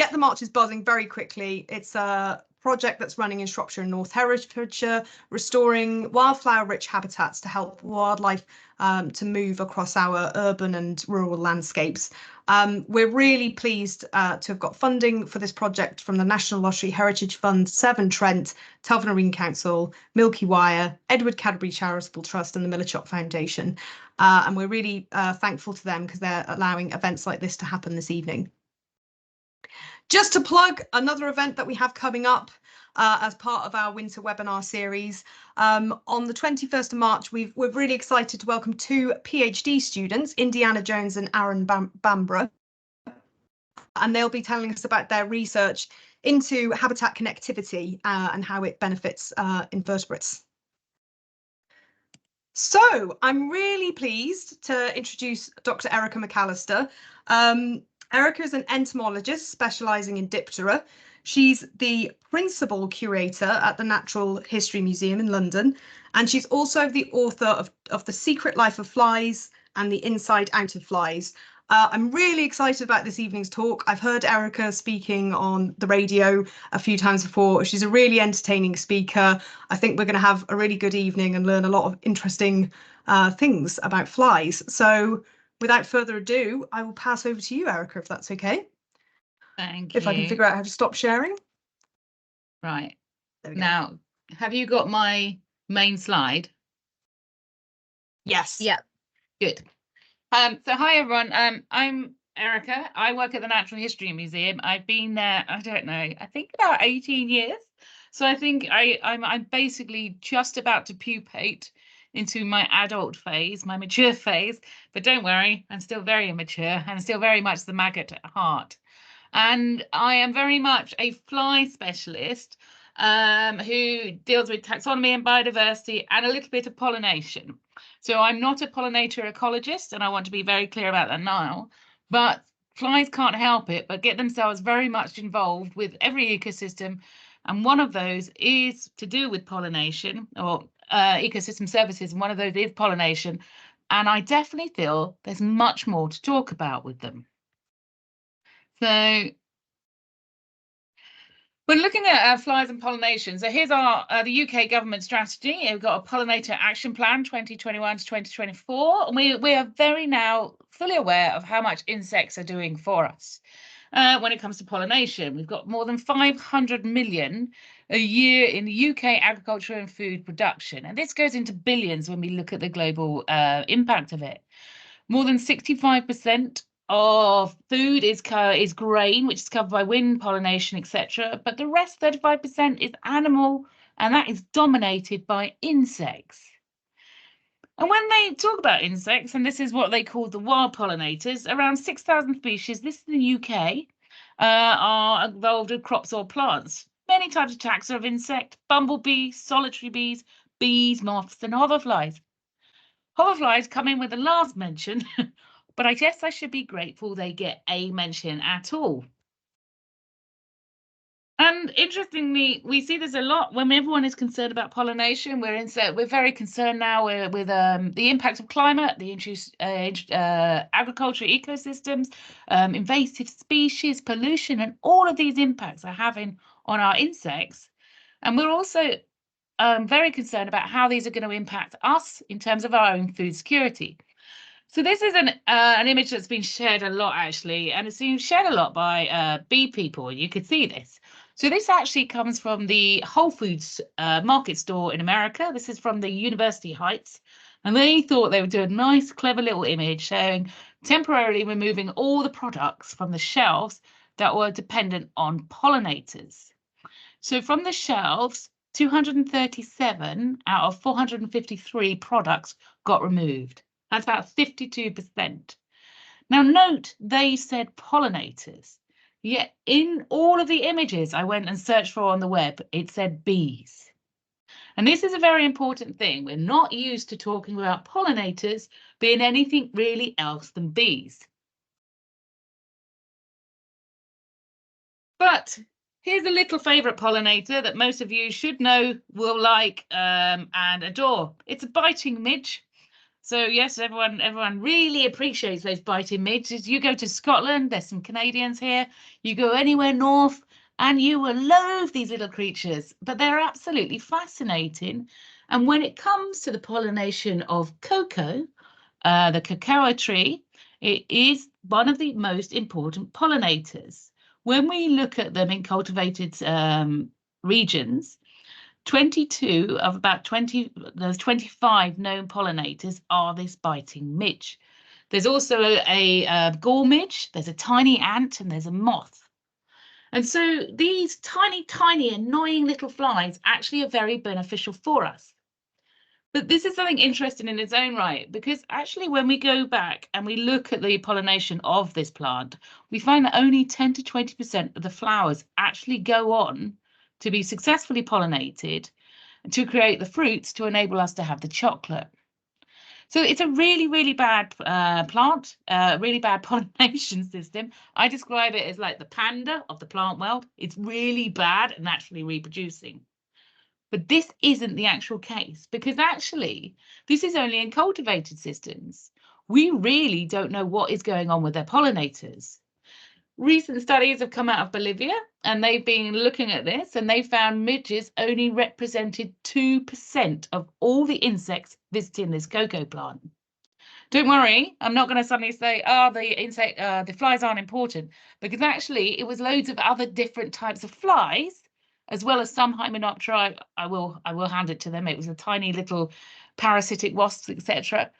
get the marches buzzing very quickly. It's a project that's running in Shropshire and North Herefordshire, restoring wildflower-rich habitats to help wildlife to move across our urban and rural landscapes. We're really pleased to have got funding for this project from the National Lottery Heritage Fund, Severn Trent, Telford Marine Council, Milky Wire, Edward Cadbury Charitable Trust and the 𝑀𝑎𝑟𝑐ℎ𝑒 Foundation. And we're really thankful to them because they're allowing events like this to happen this evening. Just to plug another event that we have coming up as part of our winter webinar series. On the 21st of March, we're really excited to welcome 2 PhD students, Indiana Jones and Aaron Bamborough, and they'll be telling us about their research into habitat connectivity and how it benefits invertebrates. So I'm really pleased to introduce Dr. Erica McAlister. Erica is an entomologist specialising in Diptera. She's the principal curator at the Natural History Museum in London, and she's also the author of The Secret Life of Flies and The Inside Out of Flies. I'm really excited about this evening's talk. I've heard Erica speaking on the radio a few times before. She's a really entertaining speaker. I think we're going to have a really good evening and learn a lot of interesting things about flies. So without further ado, I will pass over to you, Erica, if that's okay. Thank you. If I can figure out how to stop sharing. Right. Now, have you got my main slide? Yes. Yeah. Good. So hi, everyone. I'm Erica. I work at the Natural History Museum. I've been there, I don't know, I think about 18 years. So I think I'm basically just about to pupate into my adult phase, my mature phase. But don't worry, I'm still very immature and still very much the maggot at heart. And I am very much a fly specialist who deals with taxonomy and biodiversity and a little bit of pollination. So I'm not a pollinator ecologist, and I want to be very clear about that now, but flies can't help it but get themselves very much involved with every ecosystem. And one of those is to do with pollination or ecosystem services, and one of those is pollination. And I definitely feel there's much more to talk about with them. So when looking at flies and pollination, so here's our the UK government strategy. We've got a pollinator action plan 2021 to 2024, and we are very now fully aware of how much insects are doing for us. When it comes to pollination, we've got more than 500 million a year in the UK agriculture and food production, and this goes into billions when we look at the global impact of it. More than 65% of food is grain, which is covered by wind, pollination, etc. But the rest, 35%, is animal, and that is dominated by insects. And when they talk about insects, and this is what they call the wild pollinators, around 6,000 species, this is the UK, are involved in crops or plants. Many types of taxa of insect, bumblebees, solitary bees, bees, moths, and hoverflies. Hoverflies come in with the last mention, but I guess I should be grateful they get a mention at all. And interestingly, we see this a lot when everyone is concerned about pollination. We're very concerned now with the impact of climate, the agricultural ecosystems, invasive species, pollution, and all of these impacts are having on our insects. And we're also very concerned about how these are going to impact us in terms of our own food security. So this is an image that's been shared a lot, actually, and it's been shared a lot by bee people. You could see this. So this actually comes from the Whole Foods market store in America. This is from the University Heights, and they thought they would do a nice, clever little image showing temporarily removing all the products from the shelves that were dependent on pollinators. So from the shelves, 237 out of 453 products got removed. That's about 52%. Now note, they said pollinators, yet in all of the images I went and searched for on the web, it said bees. And this is a very important thing. We're not used to talking about pollinators being anything really else than bees. But here's a little favourite pollinator that most of you should know, will like and adore. It's a biting midge. So yes, everyone really appreciates those biting midges. You go to Scotland, there's some Canadians here. You go anywhere north, and you will loathe these little creatures, but they're absolutely fascinating. And when it comes to the pollination of cocoa, the cocoa tree, it is one of the most important pollinators. When we look at them in cultivated regions, 22 of about 20, there's 25 known pollinators are this biting midge. There's also a gall midge, there's a tiny ant, and there's a moth. And so these tiny, annoying little flies actually are very beneficial for us. But this is something interesting in its own right, because actually when we go back and we look at the pollination of this plant, we find that only 10 to 20% of the flowers actually go on to be successfully pollinated to create the fruits to enable us to have the chocolate. So it's a really bad plant, really bad pollination system. I describe it as like the panda of the plant world. It's really bad at naturally reproducing. But this isn't the actual case, because actually this is only in cultivated systems. We really don't know what is going on with their pollinators. Recent studies have come out of Bolivia, and they've been looking at this, and they found midges only represented 2% of all the insects visiting this cocoa plant. Don't worry, I'm not going to suddenly say, oh, the flies aren't important, because actually it was loads of other different types of flies, as well as some Hymenoptera. I will hand it to them. It was a tiny little parasitic wasps, etc.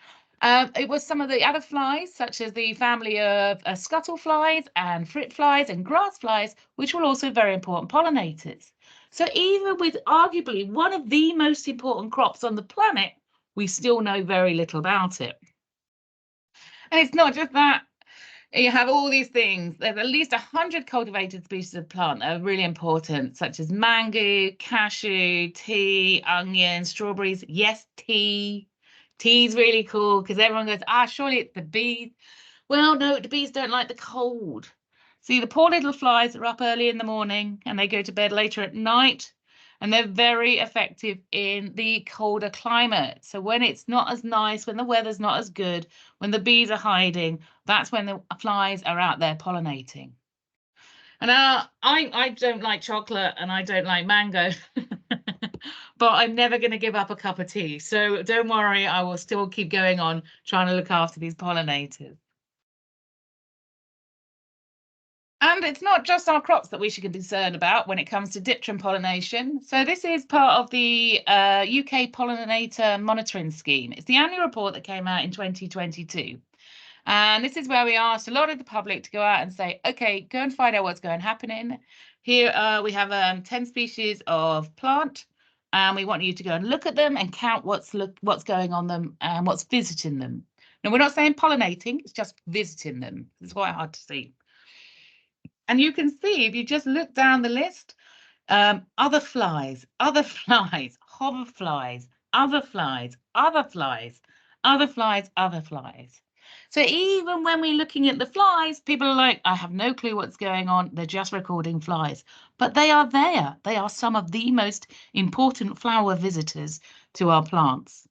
It was some of the other flies, such as the family of scuttle flies and fruit flies and grass flies, which were also very important pollinators. So even with arguably one of the most important crops on the planet, we still know very little about it. And it's not just that. You have all these things. There's at least 100 cultivated species of plant that are really important, such as mango, cashew, tea, onion, strawberries. Yes, tea. Tea's really cool because everyone goes, surely it's the bees. Well, no, the bees don't like the cold. See, the poor little flies are up early in the morning and they go to bed later at night, and they're very effective in the colder climate. So when it's not as nice, when the weather's not as good, when the bees are hiding, that's when the flies are out there pollinating. And I don't like chocolate and I don't like mango, but I'm never going to give up a cup of tea. So don't worry, I will still keep going on trying to look after these pollinators. And it's not just our crops that we should be concerned about when it comes to Dipteran pollination. So this is part of the UK Pollinator Monitoring Scheme. It's the annual report that came out in 2022. And this is where we asked a lot of the public to go out and say, okay, go and find out what's happening. Here we have 10 species of plant, and we want you to go and look at them and count what's going on them and what's visiting them. Now, we're not saying pollinating, it's just visiting them. It's quite hard to see. And you can see, if you just look down the list, other flies, hoverflies, other flies, other flies, other flies, other flies. So even when we're looking at the flies, people are like, I have no clue what's going on. They're just recording flies. But they are there. They are some of the most important flower visitors to our plants.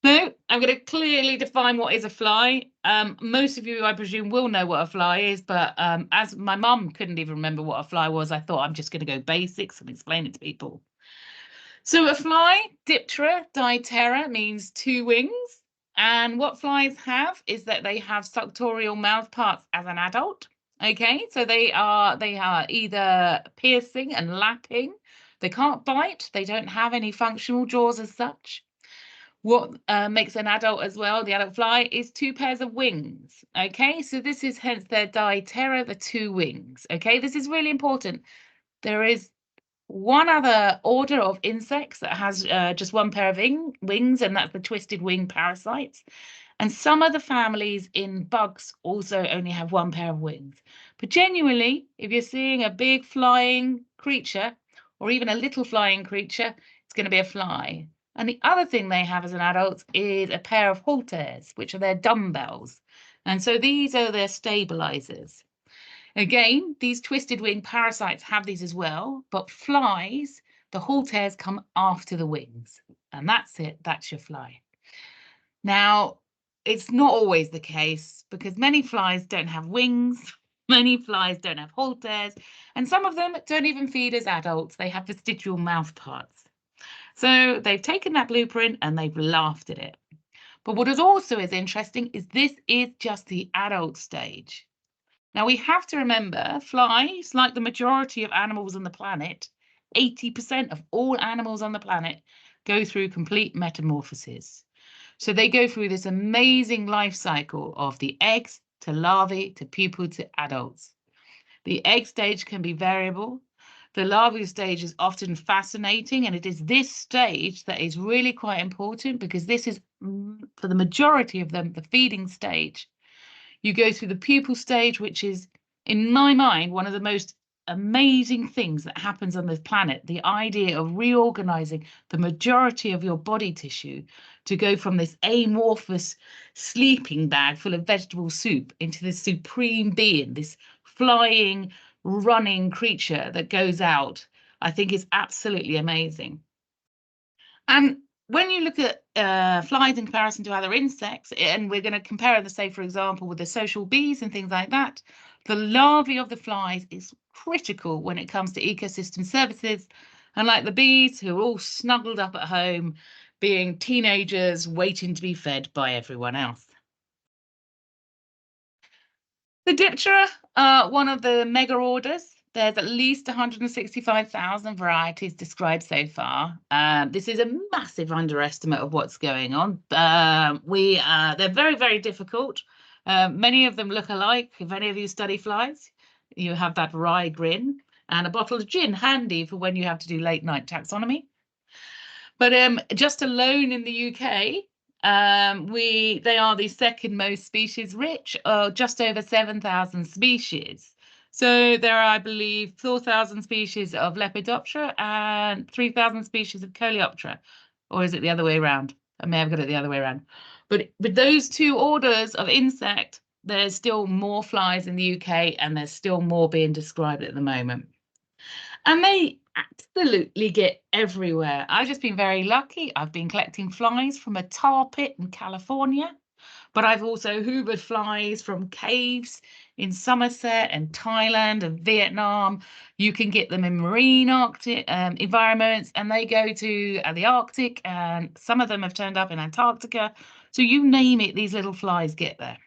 So I'm going to clearly define what is a fly. Most of you, I presume, will know what a fly is, but as my mum couldn't even remember what a fly was, I thought I'm just going to go basics and explain it to people. So a fly, Diptera, means 2 wings. And what flies have is that they have suctorial mouth parts as an adult. Okay, so they are either piercing and lapping. They can't bite. They don't have any functional jaws as such. What makes an adult as well, the adult fly, is 2 pairs of wings. Okay, so this is hence their Diptera, the 2 wings. Okay, this is really important. There is one other order of insects that has just 1 pair of wings, and that's the twisted wing parasites. And some of the families in bugs also only have 1 pair of wings. But genuinely, if you're seeing a big flying creature or even a little flying creature, it's going to be a fly. And the other thing they have as an adult is a pair of halters, which are their dumbbells. And so these are their stabilizers. Again, these twisted wing parasites have these as well, but flies, the halters come after the wings. and that's it, that's your fly. Now, it's not always the case because many flies don't have wings, many flies don't have halteres, and some of them don't even feed as adults. They have vestigial mouth parts. So they've taken that blueprint and they've laughed at it. But what is also interesting is this is just the adult stage. Now we have to remember flies, like the majority of animals on the planet, 80% of all animals on the planet go through complete metamorphosis. So they go through this amazing life cycle of the eggs to larvae to pupa to adults. The egg stage can be variable. The larvae stage is often fascinating, and it is this stage that is really quite important because this is, for the majority of them, the feeding stage. You go through the pupal stage, which is, in my mind, one of the most amazing things that happens on this planet, the idea of reorganizing the majority of your body tissue to go from this amorphous sleeping bag full of vegetable soup into this supreme being, this flying, running creature that goes out, I think is absolutely amazing. And when you look at flies in comparison to other insects, and we're going to compare them, say, for example, with the social bees and things like that, the larvae of the flies is critical when it comes to ecosystem services, unlike the bees who are all snuggled up at home, being teenagers waiting to be fed by everyone else. The Diptera are one of the mega orders. There's at least 165,000 varieties described so far. This is a massive underestimate of what's going on. They're very, very difficult. Many of them look alike. If any of you study flies, you have that wry grin and a bottle of gin handy for when you have to do late night taxonomy. But just alone in the UK, they are the second most species rich, just over 7,000 species. So there are, I believe, 4,000 species of Lepidoptera and 3,000 species of Coleoptera. Or is it the other way around? I may have got it the other way around. But with those two orders of insect, there's still more flies in the UK and there's still more being described at the moment. And they absolutely get everywhere. I've just been very lucky. I've been collecting flies from a tar pit in California, but I've also hoovered flies from caves in Somerset and Thailand and Vietnam. You can get them in marine Arctic environments, and they go to the Arctic, and some of them have turned up in Antarctica. So you name it, these little flies get there.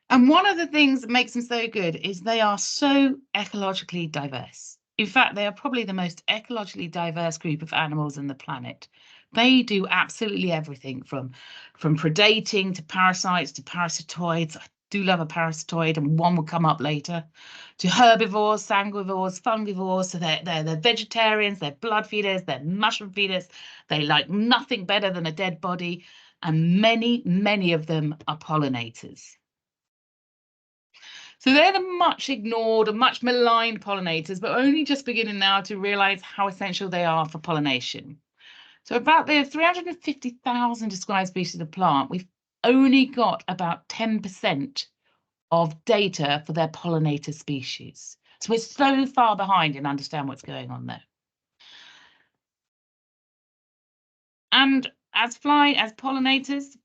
And one of the things that makes them so good is they are so ecologically diverse. In fact, they are probably the most ecologically diverse group of animals on the planet. They do absolutely everything from predating to parasites to parasitoids. I do love a parasitoid, and one will come up later, to herbivores, sanguivores, fungivores. So they're vegetarians, they're blood feeders, they're mushroom feeders. They like nothing better than a dead body. And many, many of them are pollinators. So they're the much ignored and much maligned pollinators, but only just beginning now to realize how essential they are for pollination. So about the 350,000 described species of plant, we've only got about 10% of data for their pollinator species. So we're so far behind in understanding what's going on there. And as pollinators,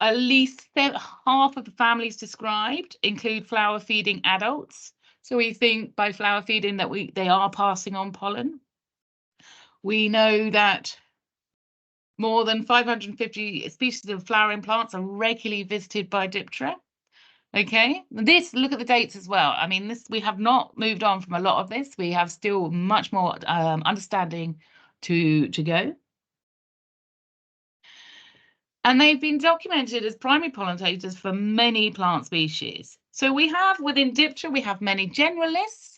at least half of the families described include flower feeding adults. So we think by flower feeding that they are passing on pollen. We know that more than 550 species of flowering plants are regularly visited by Diptera. Okay, look at the dates as well. I mean, we have not moved on from a lot of this. We have still much more understanding to go. And they've been documented as primary pollinators for many plant species. So we have within Diptera, we have many generalists.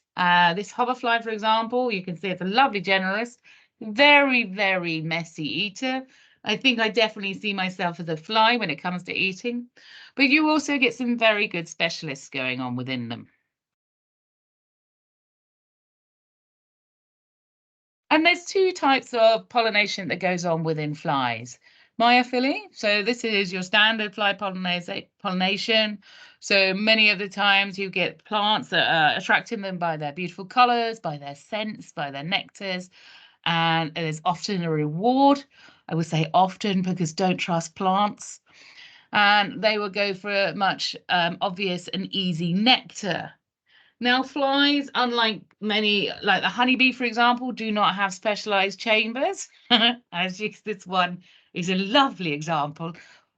This hoverfly, for example, you can see it's a lovely generalist, very, very messy eater. I think I definitely see myself as a fly when it comes to eating, but you also get some very good specialists going on within them. And there's two types of pollination that goes on within flies. Meiophily, so this is your standard fly pollination. So many of the times you get plants that are attracting them by their beautiful colors, by their scents, by their nectars. and there's often a reward. I would say often because don't trust plants. And they will go for a much obvious and easy nectar. Now, flies, unlike many, like the honeybee, for example, do not have specialized chambers. This one is a lovely example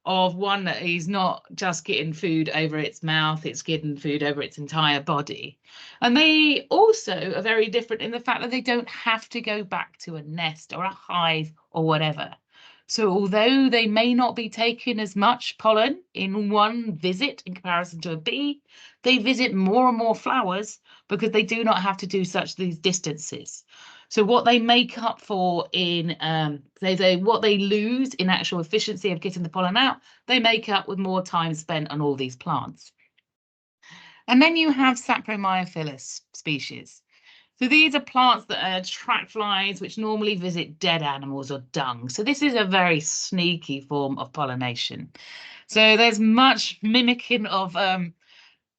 of one that is not just getting food over its mouth, it's getting food over its entire body. And they also are very different in the fact that they don't have to go back to a nest or a hive or whatever. So although they may not be taking as much pollen in one visit in comparison to a bee, they visit more and more flowers because they do not have to do these distances. So what they make up for in what they lose in actual efficiency of getting the pollen out, they make up with more time spent on all these plants. And then you have Saccharomyophyllus species. So these are plants that attract flies, which normally visit dead animals or dung. So this is a very sneaky form of pollination. So there's much mimicking of, and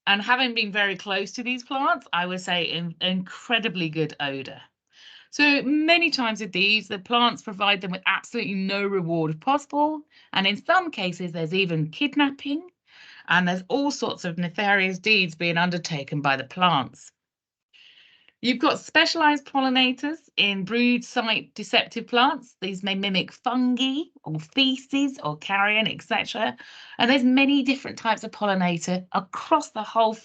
having been very close to these plants, I would say incredibly good odor. So many times with these, the plants provide them with absolutely no reward if possible. And in some cases, there's even kidnapping, and there's all sorts of nefarious deeds being undertaken by the plants. You've got specialized pollinators in brood site deceptive plants. These may mimic fungi or feces or carrion, etc. And there's many different types of pollinator across the whole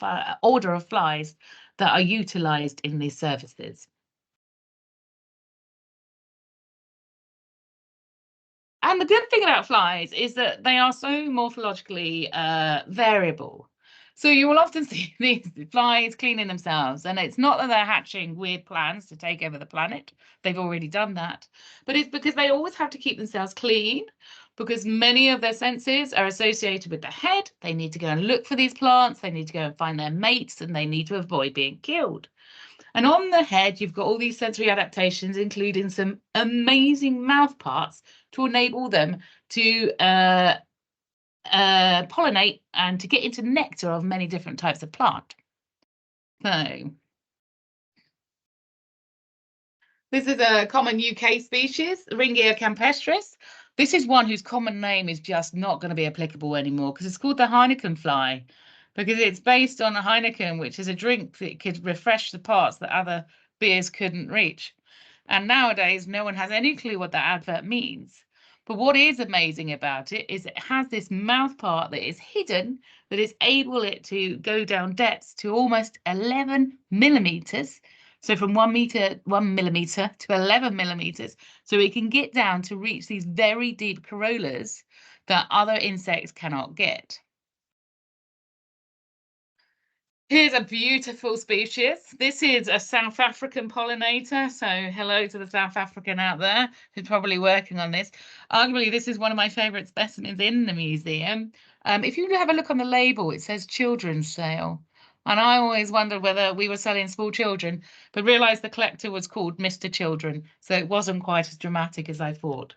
order of flies that are utilized in these services. And the good thing about flies is that they are so morphologically variable. So you will often see these flies cleaning themselves, and it's not that they're hatching weird plans to take over the planet. They've already done that. But it's because they always have to keep themselves clean, because many of their senses are associated with the head. They need to go and look for these plants. They need to go and find their mates, and they need to avoid being killed. And on the head, you've got all these sensory adaptations, including some amazing mouth parts to enable them to pollinate and to get into nectar of many different types of plant. So this is a common UK species, Ringia campestris. This is one whose common name is just not going to be applicable anymore because it's called the Heineken fly, because it's based on a Heineken, which is a drink that could refresh the parts that other beers couldn't reach. And nowadays, no one has any clue what that advert means. But what is amazing about it is it has this mouth part that is hidden, that is able to go down depths to almost 11 millimeters. So from 1 millimeter to 11 millimeters. So it can get down to reach these very deep corollas that other insects cannot get. Here's a beautiful species. This is a South African pollinator. So hello to the South African out there who's probably working on this. Arguably, this is one of my favorite specimens in the museum. If you have a look on the label, it says children's sale. And I always wondered whether we were selling small children, but realized the collector was called Mr. Children. So it wasn't quite as dramatic as I thought.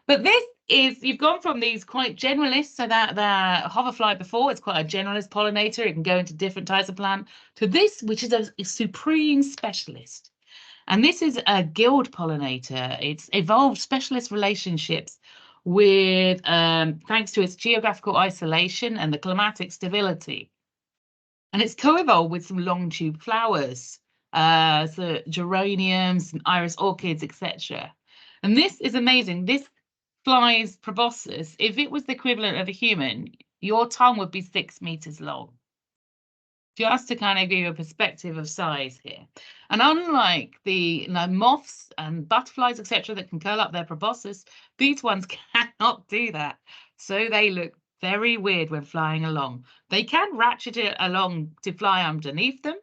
But this is, you've gone from these quite generalists, so that the hoverfly before, it's quite a generalist pollinator, it can go into different types of plant, to this, which is a supreme specialist. And this is a guild pollinator. It's evolved specialist relationships with, thanks to its geographical isolation and the climatic stability. And it's co-evolved with some long tube flowers, so geraniums, and iris orchids, etc. And this is amazing. This fly's proboscis, if it was the equivalent of a human, your tongue would be 6 meters long. Just to kind of give you a perspective of size here. And unlike the moths and butterflies, etc., that can curl up their proboscis, these ones cannot do that. So they look very weird when flying along. They can ratchet it along to fly underneath them.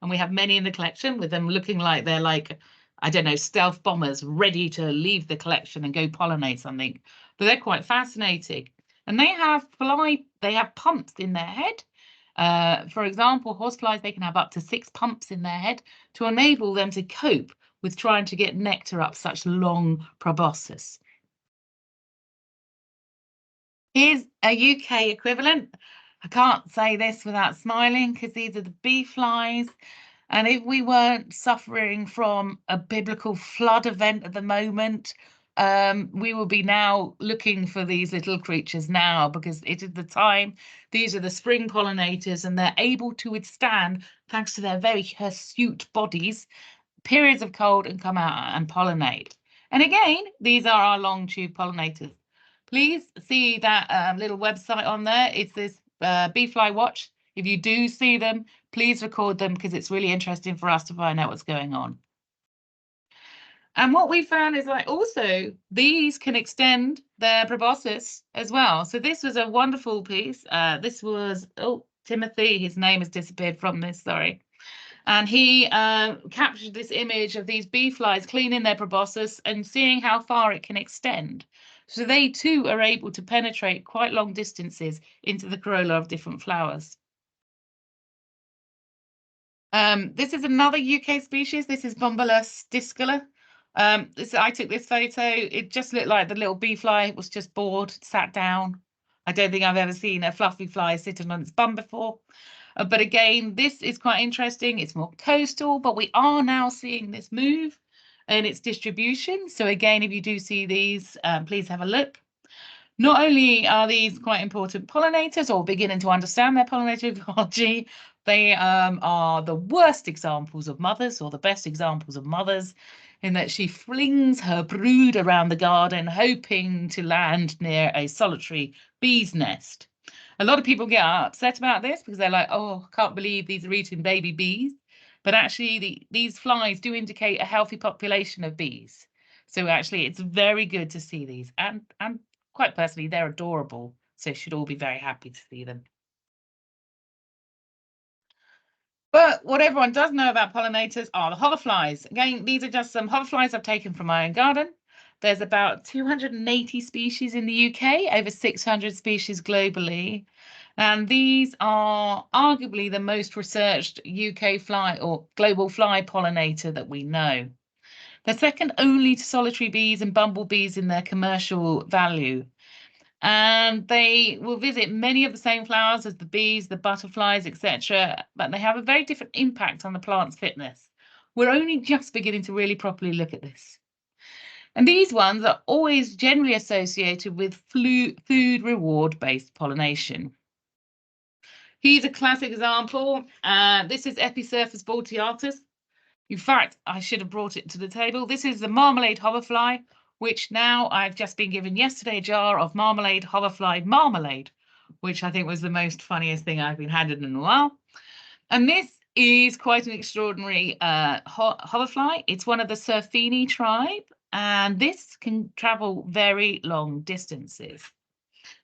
And we have many in the collection with them looking like they're like, I don't know, stealth bombers ready to leave the collection and go pollinate something. But they're quite fascinating. And they have pumps in their head. For example, horseflies, they can have up to 6 pumps in their head to enable them to cope with trying to get nectar up such long proboscis. Here's a UK equivalent. I can't say this without smiling because these are the bee flies. And if we weren't suffering from a biblical flood event at the moment, we will be now looking for these little creatures now, because it is the time. These are the spring pollinators, and they're able to withstand, thanks to their very hirsute bodies, periods of cold and come out and pollinate. And again, these are our long tube pollinators. Please see that little website on there. It's this Bee Fly Watch. If you do see them, please record them, because it's really interesting for us to find out what's going on. And what we found is like also these can extend their proboscis as well. So this was a wonderful piece. This was, oh, Timothy, his name has disappeared from this, sorry. And he captured this image of these bee flies cleaning their proboscis and seeing how far it can extend. So they too are able to penetrate quite long distances into the corolla of different flowers. This is another UK species. This is Bombulus discula. I took this photo. It just looked like the little bee fly was just bored, sat down. I don't think I've ever seen a fluffy fly sitting on its bum before. But again, this is quite interesting. It's more coastal, but we are now seeing this move in its distribution. So again, if you do see these, please have a look. Not only are these quite important pollinators, or beginning to understand their pollinator ecology, they are the worst examples of mothers, or the best examples of mothers, in that she flings her brood around the garden, hoping to land near a solitary bee's nest. A lot of people get upset about this because they're like, oh, I can't believe these are eating baby bees. But actually, these flies do indicate a healthy population of bees. So actually, it's very good to see these. And quite personally, they're adorable. So you should all be very happy to see them. But what everyone does know about pollinators are the hoverflies. Again, these are just some hoverflies I've taken from my own garden. There's about 280 species in the UK, over 600 species globally. And these are arguably the most researched UK fly or global fly pollinator that we know. They're second only to solitary bees and bumblebees in their commercial value. And they will visit many of the same flowers as the bees, the butterflies, etc. But they have a very different impact on the plant's fitness. We're only just beginning to really properly look at this. And these ones are always generally associated with food reward-based pollination. Here's a classic example. This is Episurfus 𝑏𝑢𝑡𝑖𝑎𝑡us. In fact, I should have brought it to the table. This is the marmalade hoverfly, which now I've just been given yesterday a jar of marmalade hoverfly marmalade, which I think was the most funniest thing I've been handed in a while. And this is quite an extraordinary hoverfly. It's one of the Surfini tribe, and this can travel very long distances.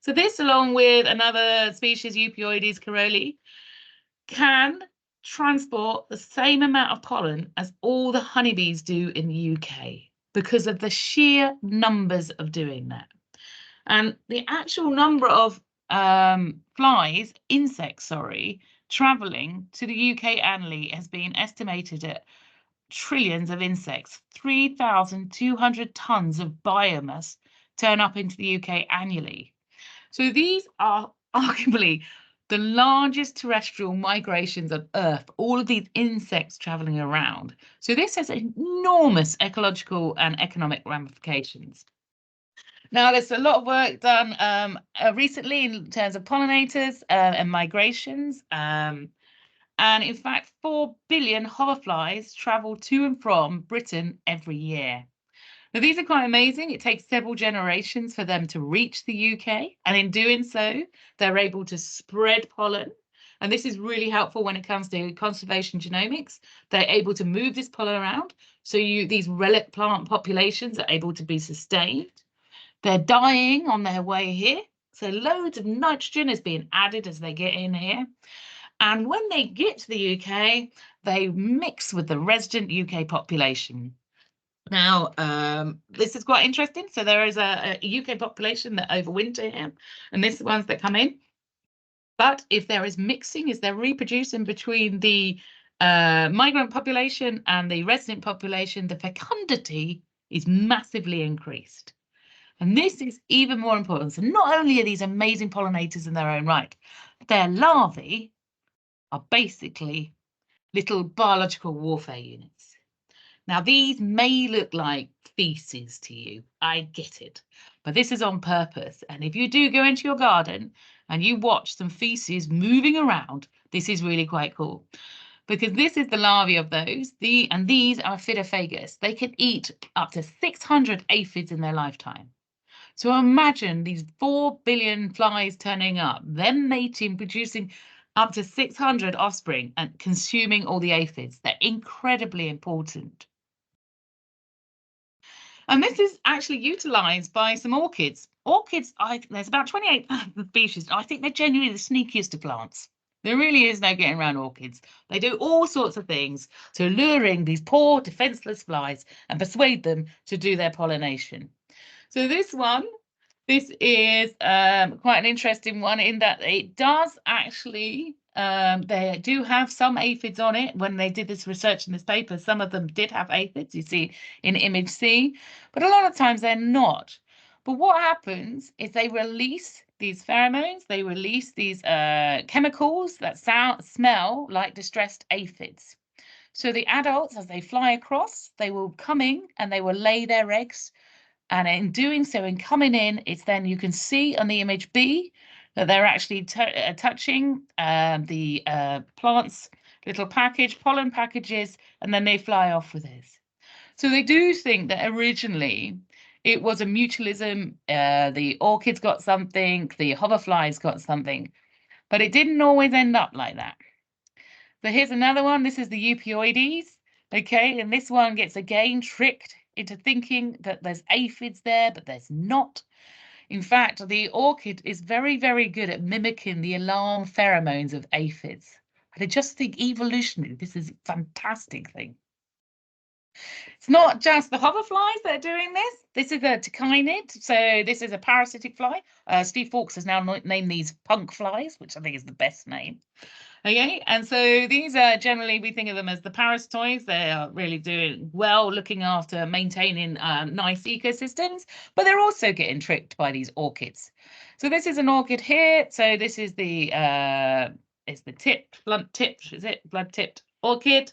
So this, along with another species, 𝑸𝑝𝑢𝑧𝑧𝑖𝑛𝑔 corollae, can transport the same amount of pollen as all the honeybees do in the UK, because of the sheer numbers of doing that. And the actual number of insects, traveling to the UK annually has been estimated at trillions of insects. 3,200 tons of biomass turn up into the UK annually. So these are arguably the largest terrestrial migrations on Earth, all of these insects traveling around. So this has enormous ecological and economic ramifications. Now, there's a lot of work done recently in terms of pollinators and migrations. And in fact, 4 billion hoverflies travel to and from Britain every year. Now, these are quite amazing. It takes several generations for them to reach the UK. And in doing so, they're able to spread pollen. And this is really helpful when it comes to conservation genomics. They're able to move this pollen around. So these relic plant populations are able to be sustained. They're dying on their way here. So loads of nitrogen is being added as they get in here. And when they get to the UK, they mix with the resident UK population. Now, this is quite interesting. So there is a UK population that overwinter here, and this is the ones that come in. But if there is mixing, is there reproducing between the migrant population and the resident population, the fecundity is massively increased. And this is even more important. So not only are these amazing pollinators in their own right, their larvae are basically little biological warfare units. Now, these may look like feces to you. I get it. But this is on purpose. And if you do go into your garden and you watch some feces moving around, this is really quite cool. Because this is the larvae of those. And these are Phytophagus. They can eat up to 600 aphids in their lifetime. So imagine these 4 billion flies turning up, them mating, producing up to 600 offspring and consuming all the aphids. They're incredibly important. And this is actually utilised by some orchids. Orchids, there's about 28,000 species. I think they're genuinely the sneakiest of plants. There really is no getting around orchids. They do all sorts of things to luring these poor defenceless flies and persuade them to do their pollination. So this is quite an interesting one in that it does actually, they do have some aphids on it. When they did this research in this paper, some of them did have aphids, you see in image C, but a lot of times they're not. But what happens is they release these pheromones, they release these chemicals that smell like distressed aphids. So the adults, as they fly across, they will come in and they will lay their eggs. And in doing so, in coming in, it's then you can see on the image B that they're actually touching the plant's little pollen packages, and then they fly off with this. So they do think that originally it was a mutualism. The orchids got something, the hoverflies got something, but it didn't always end up like that. So here's another one. This is the Eupioides. Okay, and this one gets again tricked into thinking that there's aphids there, but there's not. In fact, the orchid is very, very good at mimicking the alarm pheromones of aphids. And I just think evolutionarily, this is a fantastic thing. It's not just the hoverflies that are doing this. This is a tachinid. So this is a parasitic fly. Steve Fawkes has now named these punk flies, which I think is the best name. Okay, and so these are generally, we think of them as the parasitoids. They are really doing well, looking after maintaining nice ecosystems, but they're also getting tricked by these orchids. So this is an orchid here. So this is the blood-tipped orchid.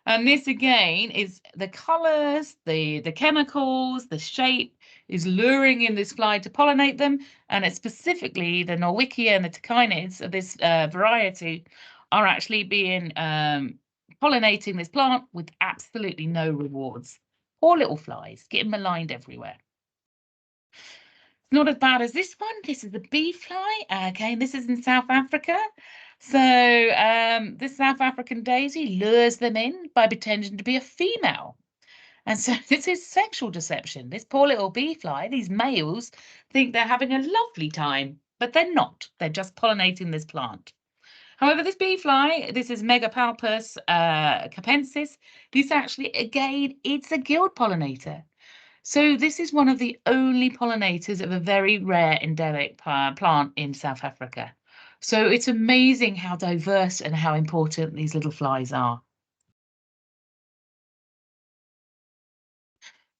And this again is the colors, the chemicals, the shape is luring in this fly to pollinate them. And it's specifically the Norwickia and the tachinids of this variety are actually being pollinating this plant with absolutely no rewards. Poor little flies getting maligned everywhere. It's not as bad as this one. This is the bee fly. Okay, this is in South Africa. So this South African daisy lures them in by pretending to be a female. And so this is sexual deception. This poor little bee fly, these males think they're having a lovely time, but they're not. They're just pollinating this plant. However, this bee fly, this is 𝑀𝑒𝑔𝑎𝑝𝑢𝑙𝑝us capensis. This actually, again, it's a guild pollinator. So this is one of the only pollinators of a very rare endemic plant in South Africa. So it's amazing how diverse and how important these little flies are.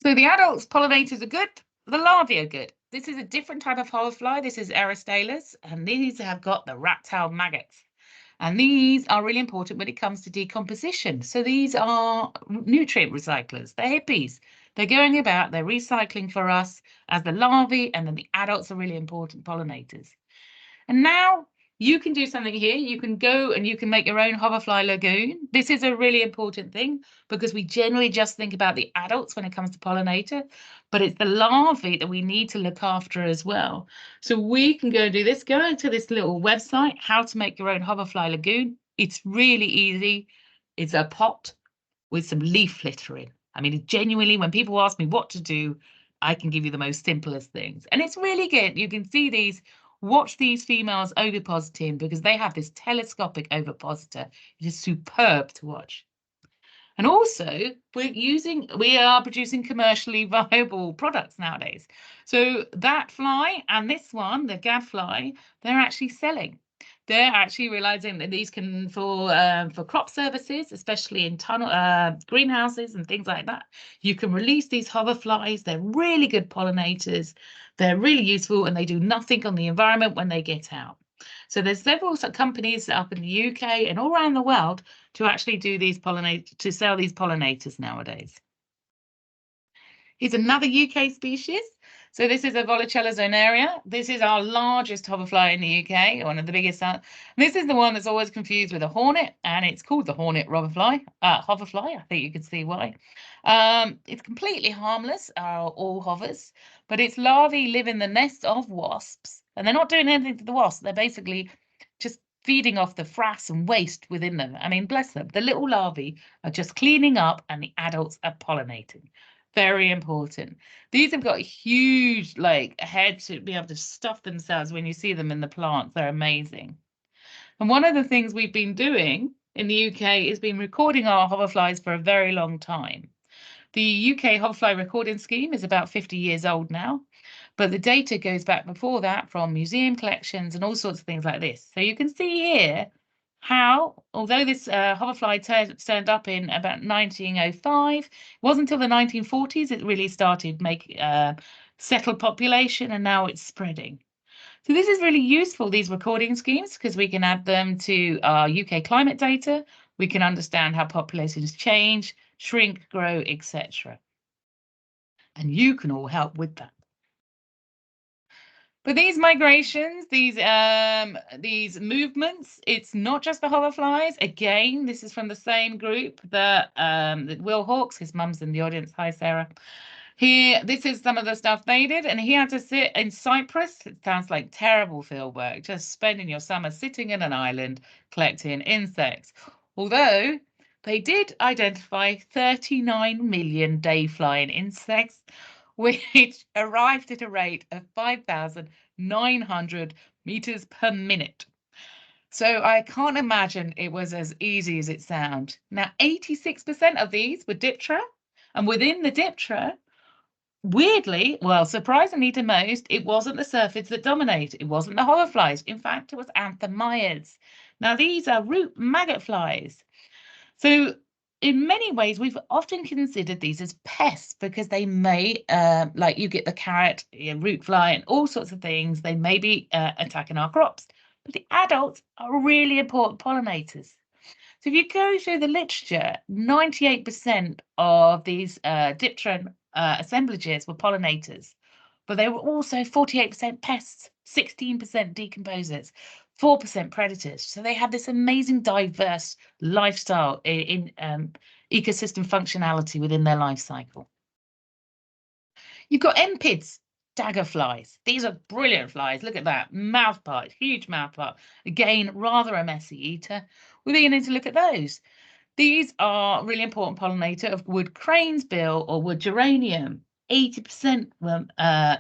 So the adults pollinators are good, the larvae are good. This is a different type of hoverfly. This is Eristalis, and these have got the rat-tailed maggots. And these are really important when it comes to decomposition. So these are nutrient recyclers. They're hippies. They're going about, they're recycling for us as the larvae, and then the adults are really important pollinators. And now you can do something here. You can go and you can make your own hoverfly lagoon. This is a really important thing because we generally just think about the adults when it comes to pollinator, but it's the larvae that we need to look after as well. So we can go and do this. Go into this little website, how to make your own hoverfly lagoon. It's really easy. It's a pot with some leaf litter in. I mean, genuinely, when people ask me what to do, I can give you the most simplest things. And it's really good. You can see these. Watch these females ovipositing because they have this telescopic ovipositor. It is superb to watch. And also, we are producing commercially viable products nowadays. So that fly and this one, the gadfly, they're actually selling. They're actually realizing that these can, for crop services, especially in greenhouses and things like that, you can release these hoverflies. They're really good pollinators. They're really useful and they do nothing on the environment when they get out. So there's several companies set up in the UK and all around the world to actually do these to sell these pollinators nowadays. Here's another UK species. So this is a Volucella zonaria. This is our largest hoverfly in the UK, one of the biggest. This is the one that's always confused with a hornet, and it's called the hornet hoverfly. I think you can see why. It's completely harmless, all hovers, but its larvae live in the nest of wasps, and they're not doing anything to the wasps. They're basically just feeding off the frass and waste within them. I mean, bless them. The little larvae are just cleaning up, and the adults are pollinating. Very important. These have got huge heads to be able to stuff themselves when you see them in the plants. They're amazing. And one of the things we've been doing in the UK is been recording our hoverflies for a very long time. The UK hoverfly recording scheme is about 50 years old now, but the data goes back before that from museum collections and all sorts of things like this. So you can see here how, although this hoverfly turned up in about 1905, it wasn't until the 1940s it really started making settled population, and now it's spreading. So this is really useful, these recording schemes, because we can add them to our UK climate data. We can understand how populations change, shrink, grow, etc. And you can all help with that. But these migrations, these movements, it's not just the hoverflies. Again, this is from the same group, the Will Hawkes. His mum's in the audience. Hi, Sarah. Here, this is some of the stuff they did, and he had to sit in Cyprus. It sounds like terrible field work, just spending your summer sitting in an island collecting insects. Although they did identify 39 million day-flying insects, which arrived at a rate of 5,900 meters per minute. So I can't imagine it was as easy as it sounds. Now, 86% of these were Diptera, and within the Diptera, weirdly, well, surprisingly to most, it wasn't the syrphids that dominated. It wasn't the hoverflies. In fact, it was anthermyids. Now, these are root maggot flies. So in many ways, we've often considered these as pests because they may, like you get the carrot, root fly, and all sorts of things, they may be attacking our crops. But the adults are really important pollinators. So if you go through the literature, 98% of these Dipteran assemblages were pollinators, but they were also 48% pests, 16% decomposers, 4% predators. So they had this amazing diverse lifestyle in ecosystem functionality within their life cycle. You've got MPIDs, dagger flies. These are brilliant flies. Look at that, mouth part, huge mouth part. Again, rather a messy eater. We're beginning to look at those. These are really important pollinator of wood cranesbill or wood geranium. 80% were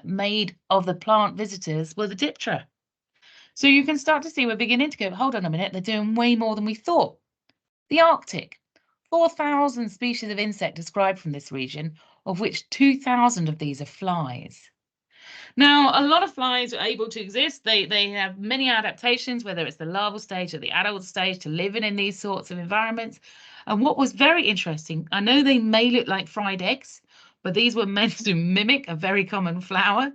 made of the plant visitors were the Diptera. So you can start to see we're beginning to go, hold on a minute, they're doing way more than we thought. The Arctic, 4,000 species of insect described from this region, of which 2,000 of these are flies. Now, a lot of flies are able to exist. They have many adaptations, whether it's the larval stage or the adult stage, to living in these sorts of environments. And what was very interesting, I know they may look like fried eggs, but these were meant to mimic a very common flower,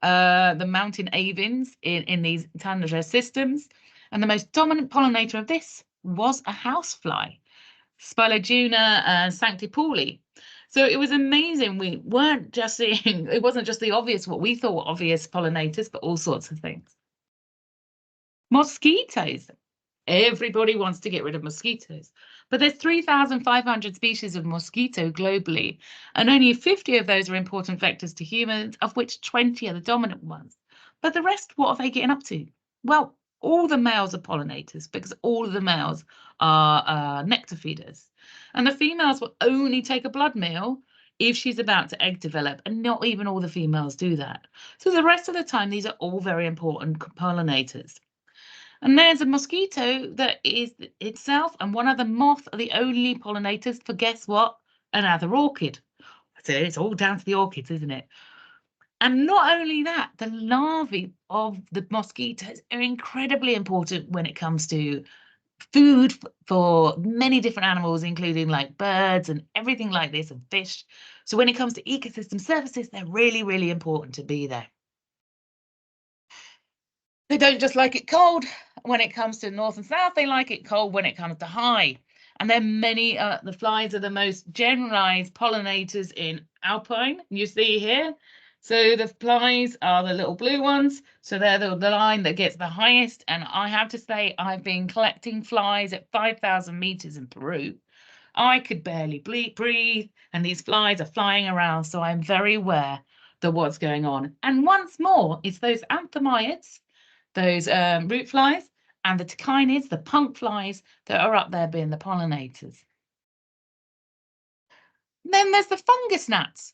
the mountain avens in these tundra systems. And the most dominant pollinator of this was a housefly, Spiloguna sanctipauli. So it was amazing. We weren't just seeing, it wasn't just the obvious, what we thought were obvious pollinators, but all sorts of things. Mosquitoes. Everybody wants to get rid of mosquitoes, but there's 3,500 species of mosquito globally, and only 50 of those are important vectors to humans, of which 20 are the dominant ones. But the rest, what are they getting up to? Well, all the males are pollinators because all of the males are nectar feeders. And the females will only take a blood meal if she's about to egg develop, and not even all the females do that. So the rest of the time, these are all very important pollinators. And there's a mosquito that is itself and one other moth are the only pollinators for, guess what? Another orchid. So it's all down to the orchids, isn't it? And not only that, the larvae of the mosquitoes are incredibly important when it comes to food for many different animals, including like birds and everything like this, and fish. So when it comes to ecosystem services, they're really, really important to be there. They don't just like it cold when it comes to north and south, they like it cold when it comes to high. And then many, the flies are the most generalized pollinators in alpine, you see here. So the flies are the little blue ones. So they're the line that gets the highest. And I have to say, I've been collecting flies at 5,000 meters in Peru. I could barely breathe, and these flies are flying around. So I'm very aware of what's going on. And once more, it's those anthemiids, those root flies, and the tachinids, the punk flies, that are up there being the pollinators. Then there's the fungus gnats.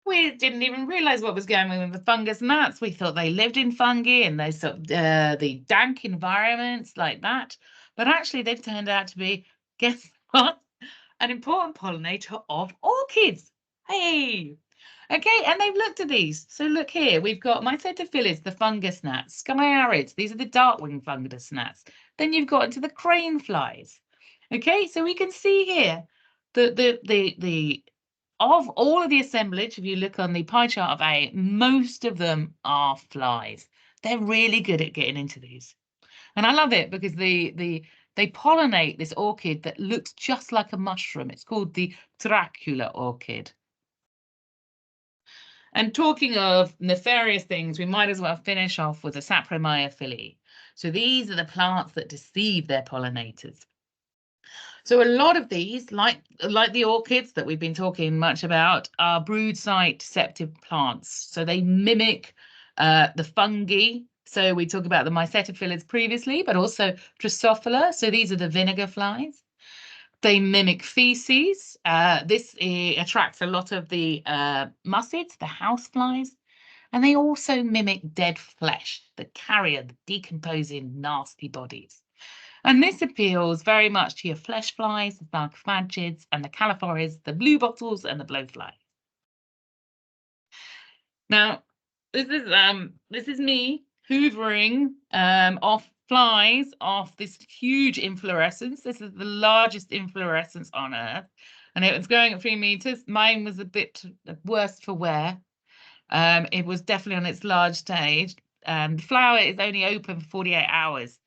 We didn't even realize what was going on with the fungus gnats. We thought they lived in fungi and those sort of the dank environments like that. But actually, they've turned out to be, guess what? An important pollinator of orchids. Hey! Okay, and they've looked at these. So look here, we've got Mycetophilids, the fungus gnats, skyarids, these are the dark-winged fungus gnats. Then you've got into the crane flies. Okay, so we can see here that of all of the assemblage, if you look on the pie chart of A, most of them are flies. They're really good at getting into these. And I love it because they pollinate this orchid that looks just like a mushroom. It's called the Dracula orchid. And talking of nefarious things, we might as well finish off with the Sapromyophyllae. So these are the plants that deceive their pollinators. So a lot of these, like the orchids that we've been talking much about, are brood site deceptive plants. So they mimic the fungi. So we talked about the Mycetophilids previously, but also Drosophila. So these are the vinegar flies. They mimic feces. This attracts a lot of the muscids, the house flies, and they also mimic dead flesh, the carrier, the decomposing nasty bodies. And this appeals very much to your flesh flies, the sarcophagids, and the caliphorids, the blue bottles, and the blowflies. Now, this is me hoovering off flies off this huge inflorescence. This is the largest inflorescence on Earth, and it was growing at 3 meters. Mine was a bit worse for wear. It was definitely on its large stage. The flower is only open for 48 hours,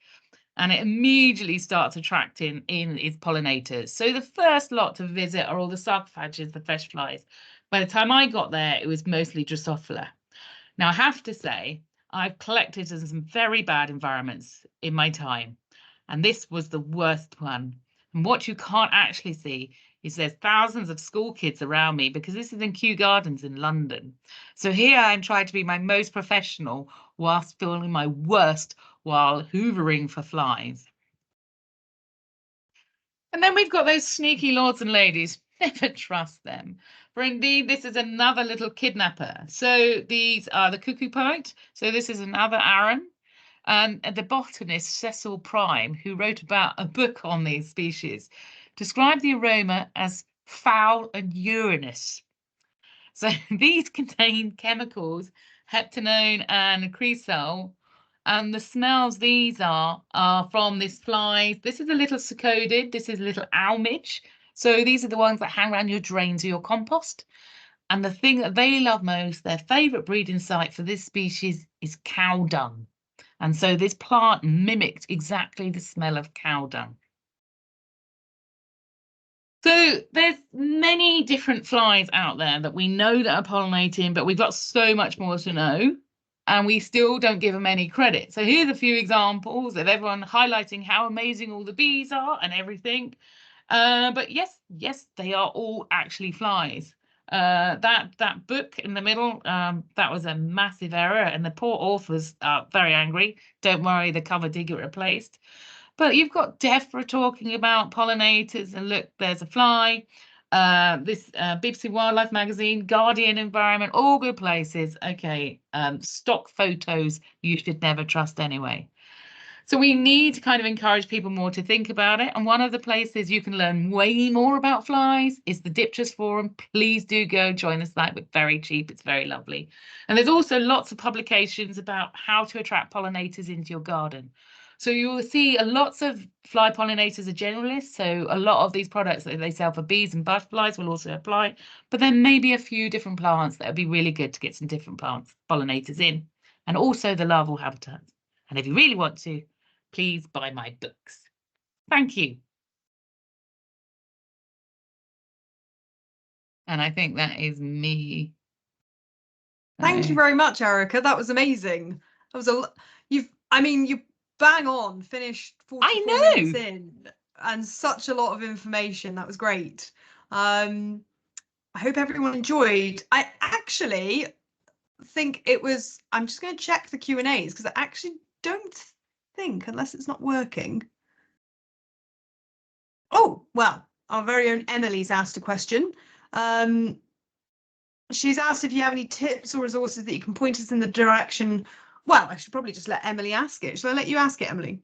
and it immediately starts attracting in its pollinators. So the first lot to visit are all the sarcophagids, the flesh flies. By the time I got there, it was mostly Drosophila. Now, I have to say, I've collected in some very bad environments in my time, and this was the worst one. And what you can't actually see is there's thousands of school kids around me because this is in Kew Gardens in London. So here I'm trying to be my most professional whilst feeling my worst while hoovering for flies. And then we've got those sneaky lords and ladies. Never trust them. For indeed, this is another little kidnapper. So these are the cuckoo pint. So this is another Aran. And the botanist Cecil Prime, who wrote about a book on these species, described the aroma as foul and urinous. So these contain chemicals, heptanone and cresol, and the smells these are from this fly. This is a little secodid. This is a little owlmidge. So these are the ones that hang around your drains or your compost. And the thing that they love most, their favourite breeding site for this species is cow dung. And so this plant mimicked exactly the smell of cow dung. So there's many different flies out there that we know that are pollinating, but we've got so much more to know, and we still don't give them any credit. So here's a few examples of everyone highlighting how amazing all the bees are and everything. But yes, they are all actually flies. That book in the middle, that was a massive error, and the poor authors are very angry. Don't worry, the cover did get replaced. But you've got DEFRA talking about pollinators, and look, there's a fly. This BBC Wildlife magazine, Guardian Environment, all good places. Okay, stock photos you should never trust anyway. So we need to kind of encourage people more to think about it. And one of the places you can learn way more about flies is the Dipteran forum. Please do go join the site. It's very cheap. It's very lovely. And there's also lots of publications about how to attract pollinators into your garden. So you will see lots of fly pollinators are generalists. So a lot of these products that they sell for bees and butterflies will also apply. But there may be a few different plants that would be really good to get some different plants pollinators in. And also the larval habitats. And if you really want to, please buy my books. Thank you. And I think that is me. Thank you very much, Erica. That was amazing. That was you bang on, finished 44 minutes in, and such a lot of information. That was great. I hope everyone enjoyed. I actually think it was, I'm just going to check the Q&As because I actually don't think, unless it's not working. Oh, well, our very own Emily's asked a question. She's asked if you have any tips or resources that you can point us in the direction. Well, I should probably just let Emily ask it. Shall I let you ask it, Emily?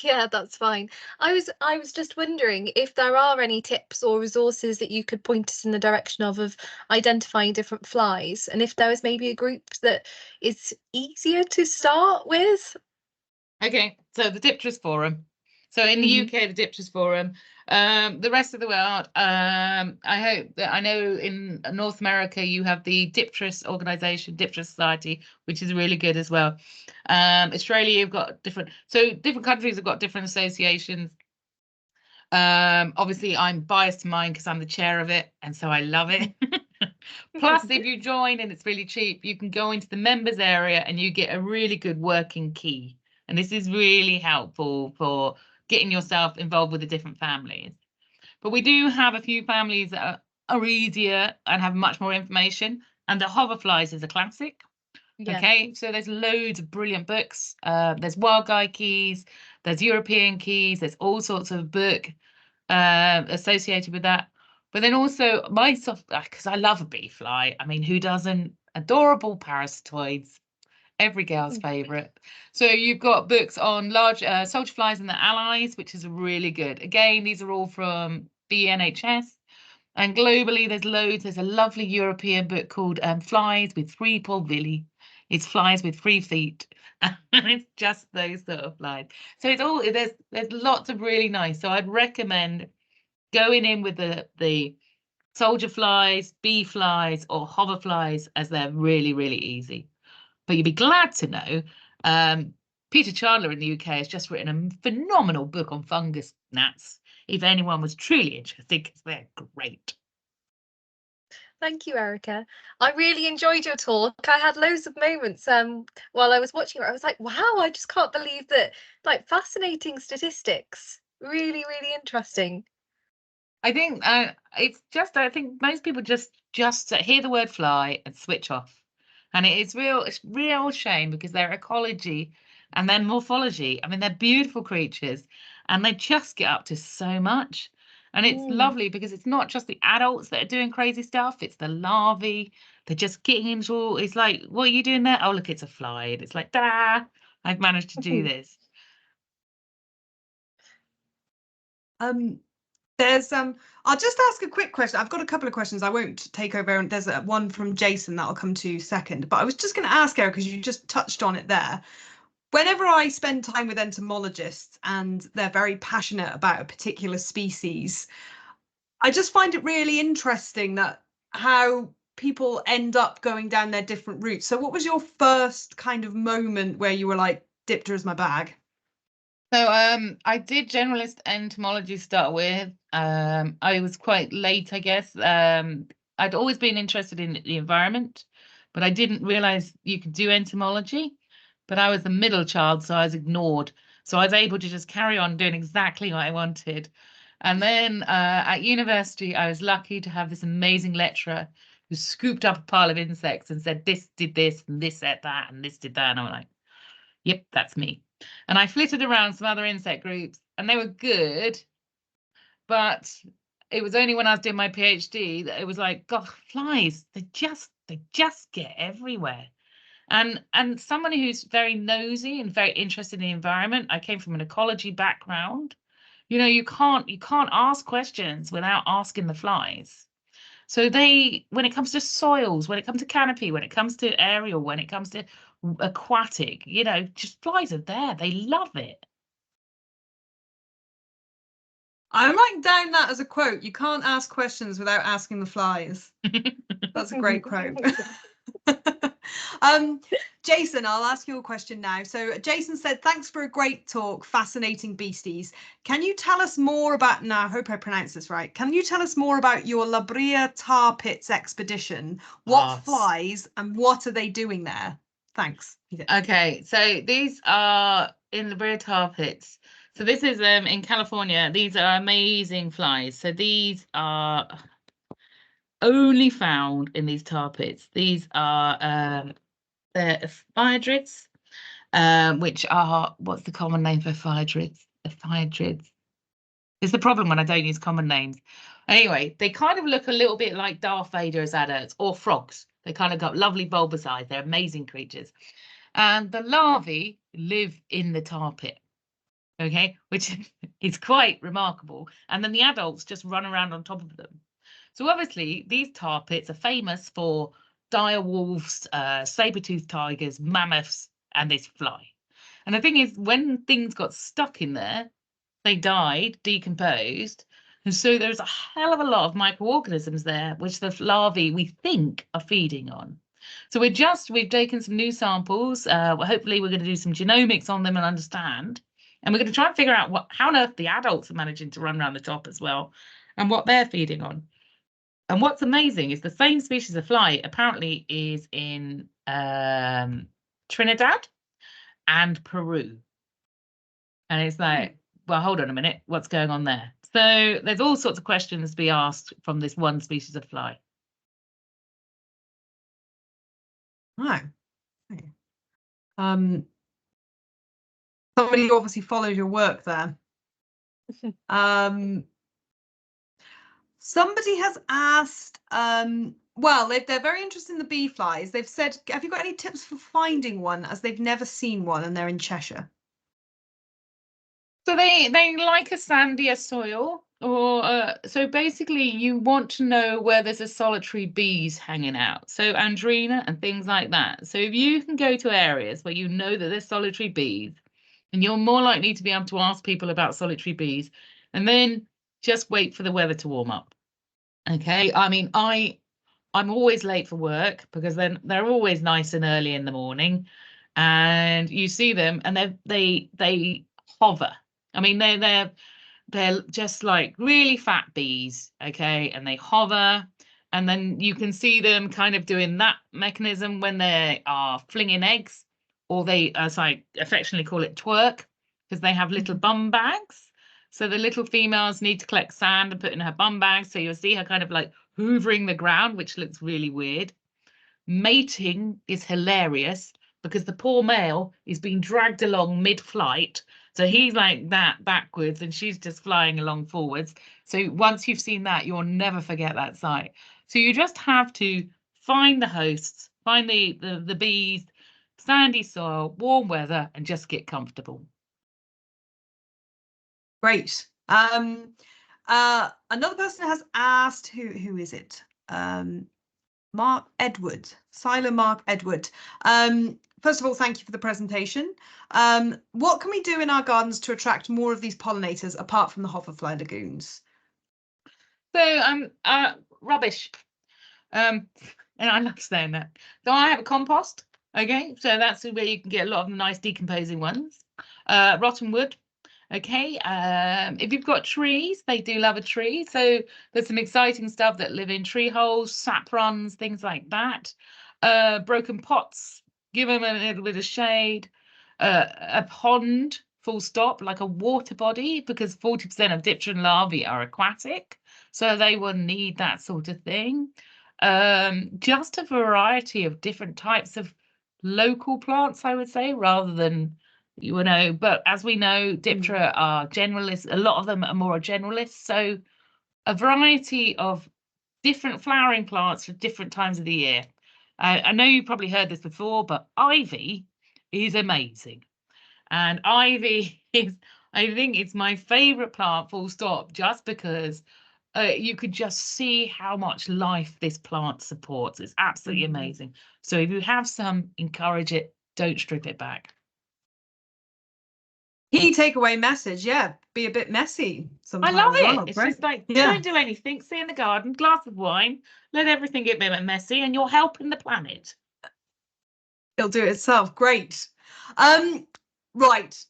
Yeah, that's fine. I was just wondering if there are any tips or resources that you could point us in the direction of identifying different flies, and if there was maybe a group that is easier to start with. Okay, so the Dipteran Forum. So in the UK, the Dipteran Forum. The rest of the world, I hope that, I know in North America you have the Dipteran organisation, Dipteran Society, which is really good as well. Australia, you've got different countries have got different associations. Obviously, I'm biased to mine because I'm the chair of it, and so I love it. Plus, if you join and it's really cheap, you can go into the members area and you get a really good working key. And this is really helpful for getting yourself involved with the different families. But we do have a few families that are easier and have much more information. And the hoverflies is a classic. Yeah. Okay, so there's loads of brilliant books. There's Wild Guy keys, there's European keys, there's all sorts of book associated with that. But then also my soft, because I love a bee fly. I mean, who doesn't? Adorable parasitoids. Every girl's favourite. So you've got books on large soldier flies and their allies, which is really good. Again, these are all from the NHS. And globally, there's loads. There's a lovely European book called Flies with 3 Pulvilli. It's flies with 3 feet. And it's just those sort of flies. So it's all, there's lots of really nice. So I'd recommend going in with the soldier flies, bee flies, or hover flies, as they're really, really easy. But you'd be glad to know Peter Chandler in the UK has just written a phenomenal book on fungus gnats, if anyone was truly interested, because they're great. Thank you, Erica. I really enjoyed your talk. I had loads of moments while I was watching it. I was like, wow, I just can't believe that, like, fascinating statistics. Really, really interesting. I think it's just, I think most people just hear the word fly and switch off. And it's real shame, because their ecology and their morphology, I mean, they're beautiful creatures and they just get up to so much. And it's lovely because it's not just the adults that are doing crazy stuff, it's the larvae. They're just getting into, it's like, what are you doing there? Oh, look, it's a fly. And it's like, da, I've managed to do this. There's I'll just ask a quick question. I've got a couple of questions. I won't take over. And there's one from Jason that I'll come to second. But I was just going to ask Erica, because you just touched on it there. Whenever I spend time with entomologists and they're very passionate about a particular species, I just find it really interesting that how people end up going down their different routes. So what was your first kind of moment where you were like, Dipteran's my bag? So I did generalist entomology to start with. I was quite late, I guess. I'd always been interested in the environment, but I didn't realise you could do entomology. But I was the middle child, so I was ignored. So I was able to just carry on doing exactly what I wanted. And then at university, I was lucky to have this amazing lecturer who scooped up a pile of insects and said, this did this, and this said that, and this did that. And I'm like, yep, that's me. And I flitted around some other insect groups and they were good, but it was only when I was doing my PhD that it was like, God, flies, they just get everywhere. And someone who's very nosy and very interested in the environment, I came from an ecology background. You know, you can't ask questions without asking the flies. So when it comes to soils, when it comes to canopy, when it comes to aerial, when it comes to aquatic, you know, just flies are there. They love it. I'm writing down that as a quote. You can't ask questions without asking the flies. That's a great quote. Jason, I'll ask you a question now. So Jason said, thanks for a great talk, fascinating beasties. Can you tell us more about, now I hope I pronounced this right, can you tell us more about your 𝐸𝑟𝑦𝑛𝑛𝑔 tar pits expedition? What flies and what are they doing there? Thanks. Okay, so these are in the 𝐸𝑟𝑦𝑛𝑛𝑔 tar pits. So this is in California. These are amazing flies. So these are only found in these tar pits. These are they're 𝑠piridrids, which are, what's the common name for 𝑠piridrids? 𝑠piridrids. It's the problem when I don't use common names. Anyway, they kind of look a little bit like Darth Vader as adults, or frogs. They kind of got lovely bulbous eyes. They're amazing creatures. And the larvae live in the tar pit, okay, which is quite remarkable. And then the adults just run around on top of them. So obviously, these tar pits are famous for dire wolves, saber-toothed tigers, mammoths, and this fly. And the thing is, when things got stuck in there, they died, decomposed. And so there's a hell of a lot of microorganisms there, which the larvae, we think, are feeding on. So we've taken some new samples. Hopefully we're going to do some genomics on them and understand. And we're going to try and figure out how on earth the adults are managing to run around the top as well, and what they're feeding on. And what's amazing is the same species of fly apparently is in Trinidad and Peru. And it's like, well, hold on a minute, what's going on there? So there's all sorts of questions to be asked from this one species of fly. Right. Somebody obviously follows your work there. Somebody has asked, well, they're very interested in the bee flies. They've said, have you got any tips for finding one, as they've never seen one and they're in Cheshire? So they like a sandier soil, or so basically you want to know where there's a solitary bees hanging out. So andrena and things like that. So if you can go to areas where you know that there's solitary bees, and you're more likely to be able to ask people about solitary bees, and then just wait for the weather to warm up. Okay, I mean, I'm always late for work because then they're always nice and early in the morning, and you see them and they hover. I mean, they're just like really fat bees, okay, and they hover, and then you can see them kind of doing that mechanism when they are flinging eggs, or they, as I affectionately call it, twerk, because they have little bum bags. So the little females need to collect sand and put in her bum bag. So you'll see her kind of like hoovering the ground, which looks really weird. Mating is hilarious because the poor male is being dragged along mid-flight. So he's like that backwards and she's just flying along forwards. So once you've seen that, you'll never forget that sight. So you just have to find the hosts, find the bees, sandy soil, warm weather, and just get comfortable. Great. Another person has asked, who is it? Mark Edward, Silo Mark Edward. First of all, thank you for the presentation. What can we do in our gardens to attract more of these pollinators apart from the hoverfly lagoons? So rubbish. And I love saying that. So I have a compost. Okay, so that's where you can get a lot of nice decomposing ones. Rotten wood. Okay, if you've got trees, they do love a tree. So there's some exciting stuff that live in tree holes, sap runs, things like that. Broken pots, give them a little bit of shade. A pond, full stop, like a water body, because 40% of Dipteran larvae are aquatic. So they will need that sort of thing. Just a variety of different types of local plants, I would say, rather than, you know, but as we know, Diptera are generalists. A lot of them are more generalists. So a variety of different flowering plants for different times of the year. I know you probably heard this before, but ivy is amazing. And ivy is, I think it's my favorite plant, full stop, just because you could just see how much life this plant supports. It's absolutely amazing. So if you have some, encourage it, don't strip it back. Key takeaway message, yeah, be a bit messy sometimes. I love it. Well. It's Great. just like, don't do anything, sit in the garden, glass of wine, let everything get a bit messy, and you're helping the planet. It'll do it itself. Great. Right.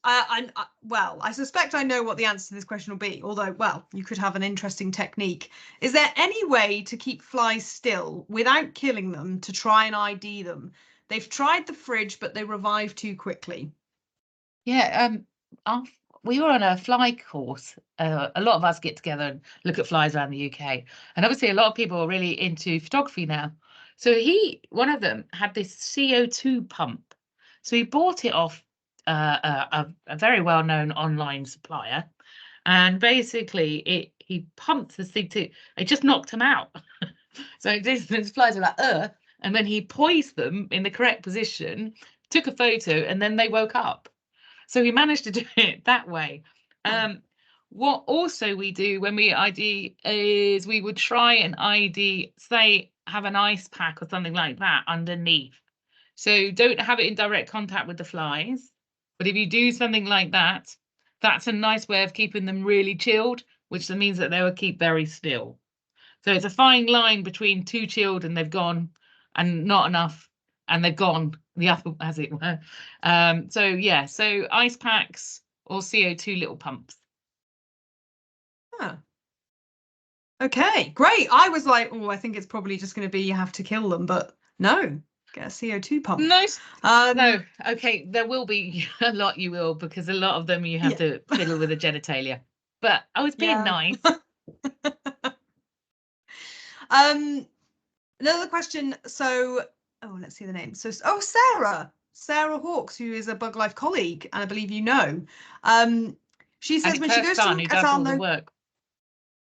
Well, I suspect I know what the answer to this question will be, although, well, you could have an interesting technique. Is there any way to keep flies still without killing them to try and ID them? They've tried the fridge, but they revive too quickly. Yeah, we were on a fly course. A lot of us get together and look at flies around the UK. And obviously a lot of people are really into photography now. So one of them had this CO2 pump. So he bought it off a very well-known online supplier. And basically he pumped the CO2. It just knocked him out. So these flies were like, and then he poised them in the correct position, took a photo, and then they woke up. So we managed to do it that way. What also we do when we ID is we would try and ID, say, have an ice pack or something like that underneath. So don't have it in direct contact with the flies. But if you do something like that, that's a nice way of keeping them really chilled, which means that they will keep very still. So it's a fine line between too chilled and they've gone, and not enough and they've gone the other, as it were. So yeah, so ice packs or CO2 little pumps. Huh. Okay, great. I was like, oh, I think it's probably just going to be you have to kill them, but no, get a CO2 pump. No, no. Okay, there will be a lot you will, because a lot of them you have to fiddle with the genitalia. But I was being nice. Another question. So, let's see the name. So, Sarah Hawkes, who is a Buglife colleague, and I believe you know. She says when she goes to look at all the work.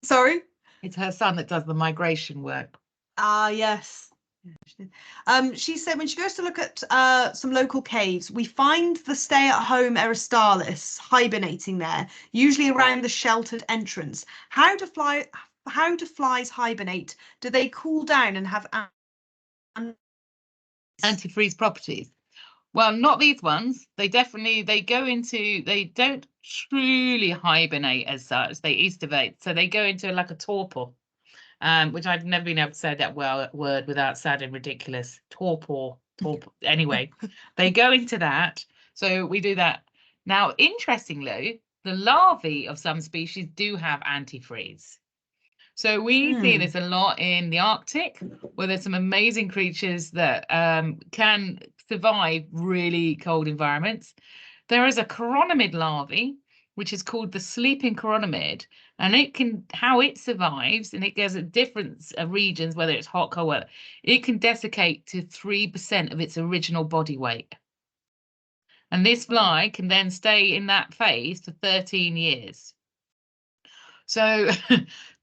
Sorry, it's her son that does the migration work. Ah, yes. She said when she goes to look at some local caves, we find the stay-at-home 𝑸𝑟𝑐ℎ𝑒𝑠 hibernating there, usually around the sheltered entrance. How do flies hibernate? Do they cool down and have antifreeze properties? Well, not these ones. They don't truly hibernate as such. They estivate. So they go into like a torpor, which I've never been able to say that word without sounding ridiculous. Torpor. Anyway, they go into that. So we do that. Now, interestingly, the larvae of some species do have antifreeze. So we see this a lot in the Arctic, where there's some amazing creatures that can survive really cold environments. There is a chironomid larvae, which is called the sleeping chironomid, and how it survives, and it goes at different regions, whether it's hot, cold weather, it can desiccate to 3% of its original body weight. And this fly can then stay in that phase for 13 years. So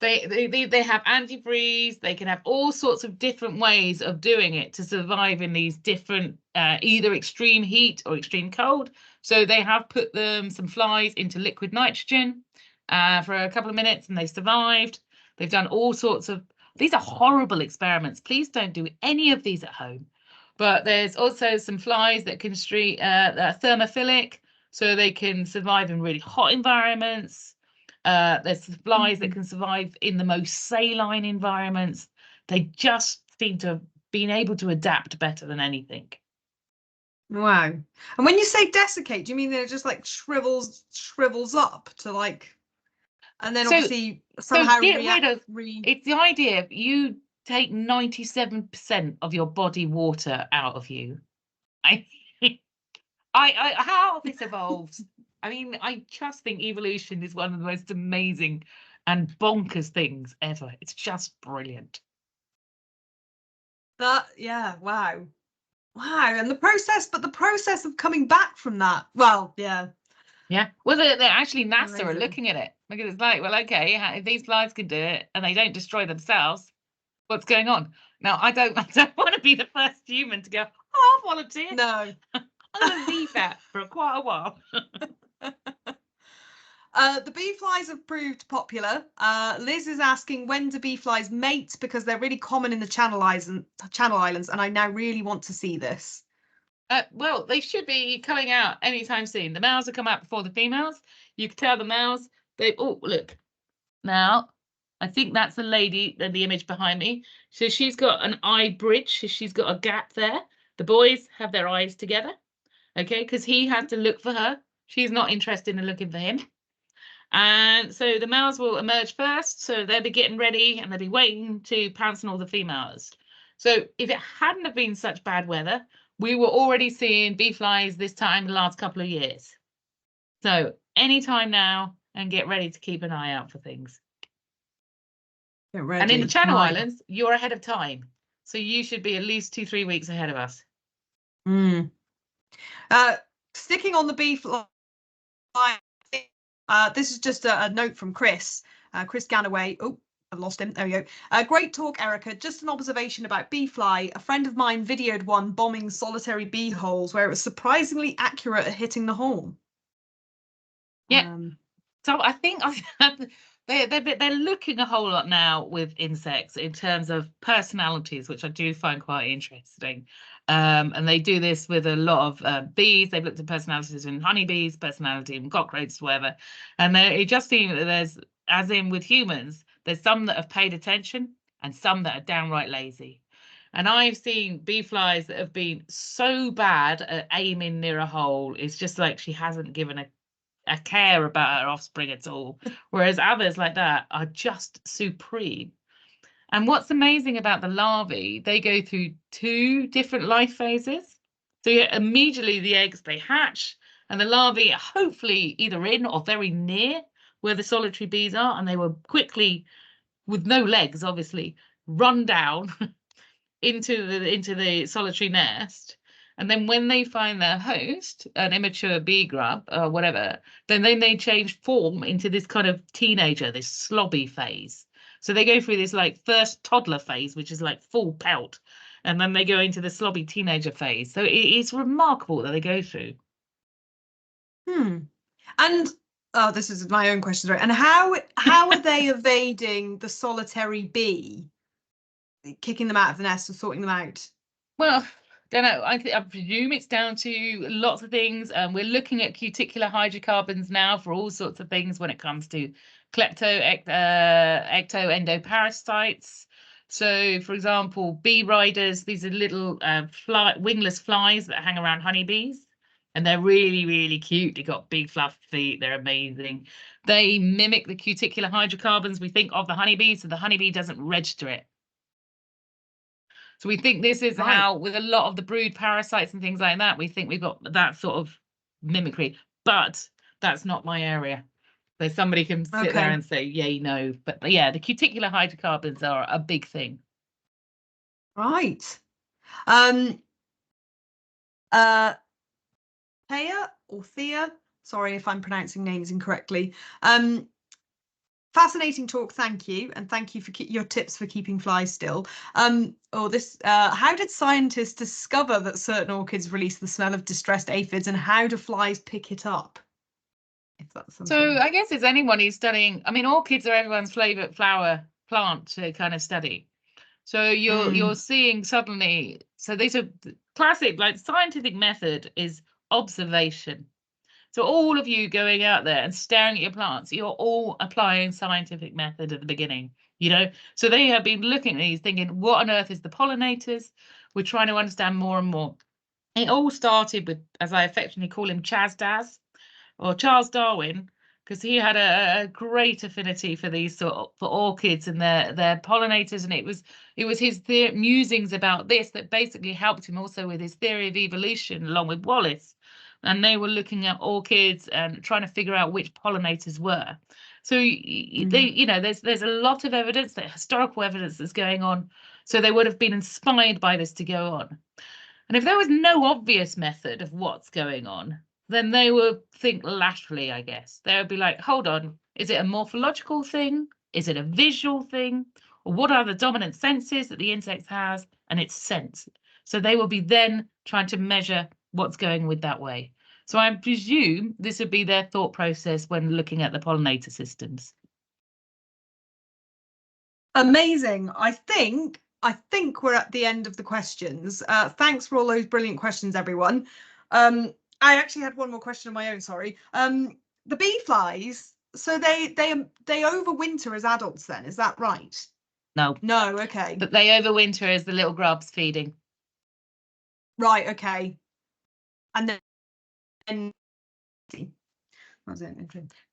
they have antifreeze. They can have all sorts of different ways of doing it to survive in these different either extreme heat or extreme cold. So they have put some flies into liquid nitrogen for a couple of minutes, and they survived. They've done all sorts of, these are horrible experiments. Please don't do any of these at home. But there's also some flies that can thermophilic, so they can survive in really hot environments. There's flies that can survive in the most saline environments. They just seem to have been able to adapt better than anything. Wow. And when you say desiccate, do you mean that it just like shrivels up to like, and then obviously somehow it's the idea of you take 97% of your body water out of you. How this evolves. I mean, I just think evolution is one of the most amazing and bonkers things ever. It's just brilliant. Wow. And the process of coming back from that. Well, yeah. Yeah. Well, they're actually NASA are looking at it because it's like, well, okay, if these flies can do it and they don't destroy themselves, what's going on? Now, I don't want to be the first human to go, oh, I'll volunteer. No. I'm going to leave that for quite a while. The bee flies have proved popular. Liz is asking, when do bee flies mate? Because they're really common in the Channel Islands, and I now really want to see this. Well, they should be coming out anytime soon. The males will come out before the females. You can tell the males, look. Now, I think that's the lady, the image behind me. So she's got an eye bridge. So she's got a gap there. The boys have their eyes together, okay, because he has to look for her. She's not interested in looking for him. And so the males will emerge first, so they'll be getting ready and they'll be waiting to pounce on all the females. So if it hadn't have been such bad weather, we were already seeing bee flies this time the last couple of years. So anytime now, and get ready to keep an eye out for things. Get ready. And in the Channel Right. Islands, you're ahead of time. So you should be at least 2-3 weeks ahead of us. Sticking on the bee fly, this is just a note from Chris Ganaway. Oh, I've lost him. There we go. Great talk, Erica. Just an observation about bee fly. A friend of mine videoed one bombing solitary bee holes where it was surprisingly accurate at hitting the hole. Yeah. So I think they're looking a whole lot now with insects in terms of personalities, which I do find quite interesting. And they do this with a lot of bees. They've looked at personalities in honeybees, personality in cockroaches, whatever. And it just seems that there's, as in with humans, there's some that have paid attention and some that are downright lazy. And I've seen bee flies that have been so bad at aiming near a hole. It's just like she hasn't given a care about her offspring at all, whereas others like that are just supreme. And what's amazing about the larvae, they go through 2 different life phases. So immediately the eggs, they hatch, and the larvae are hopefully either in or very near where the solitary bees are, and they will quickly, with no legs obviously, run down into the solitary nest. And then when they find their host, an immature bee grub or whatever, then they change form into this kind of teenager, this slobby phase. So they go through this like first toddler phase, which is like full pelt, and then they go into the slobby teenager phase. So it's remarkable that they go through. And oh, this is my own question, right? And how are they evading the solitary bee, kicking them out of the nest or sorting them out? Well, don't know. I presume it's down to lots of things. We're looking at cuticular hydrocarbons now for all sorts of things when it comes to ecto-endoparasites. So, for example, bee riders, these are little wingless flies that hang around honeybees. And they're really, really cute. They've got big fluffy feet. They're amazing. They mimic the cuticular hydrocarbons we think of the honeybee, so the honeybee doesn't register it. So we think this is how, with a lot of the brood parasites and things like that, we think we've got that sort of mimicry. But that's not my area. So somebody can sit there and say, yay, no. But yeah, the cuticular hydrocarbons are a big thing. Right. Thea, sorry if I'm pronouncing names incorrectly. Fascinating talk, thank you, and thank you for your tips for keeping flies still. How did scientists discover that certain orchids release the smell of distressed aphids, and how do flies pick it up? If that's something. So I guess it's anyone who's studying. I mean, orchids are everyone's favourite flower plant to kind of study. So you're seeing suddenly. So these are classic, like scientific method is observation. So all of you going out there and staring at your plants, you're all applying scientific method at the beginning, So they have been looking at these thinking, what on earth is the pollinators? We're trying to understand more and more. It all started with, as I affectionately call him, Chaz or Charles Darwin, because he had a great affinity for these for orchids and their pollinators, and it was his musings about this that basically helped him also with his theory of evolution, along with Wallace. And they were looking at orchids and trying to figure out which pollinators were. So there's a lot of evidence, that historical evidence that's going on. So they would have been inspired by this to go on. And if there was no obvious method of what's going on, then they would think laterally, I guess. They would be like, hold on, is it a morphological thing? Is it a visual thing? Or what are the dominant senses that the insect has and its sense? So they will be then trying to measure what's going with that way. So I presume this would be their thought process when looking at the pollinator systems. Amazing. I think we're at the end of the questions. Thanks for all those brilliant questions, everyone. I actually had one more question of my own, sorry. The bee flies, so they overwinter as adults then, is that right? No. No, okay. But they overwinter as the little grubs feeding. Right, okay. And then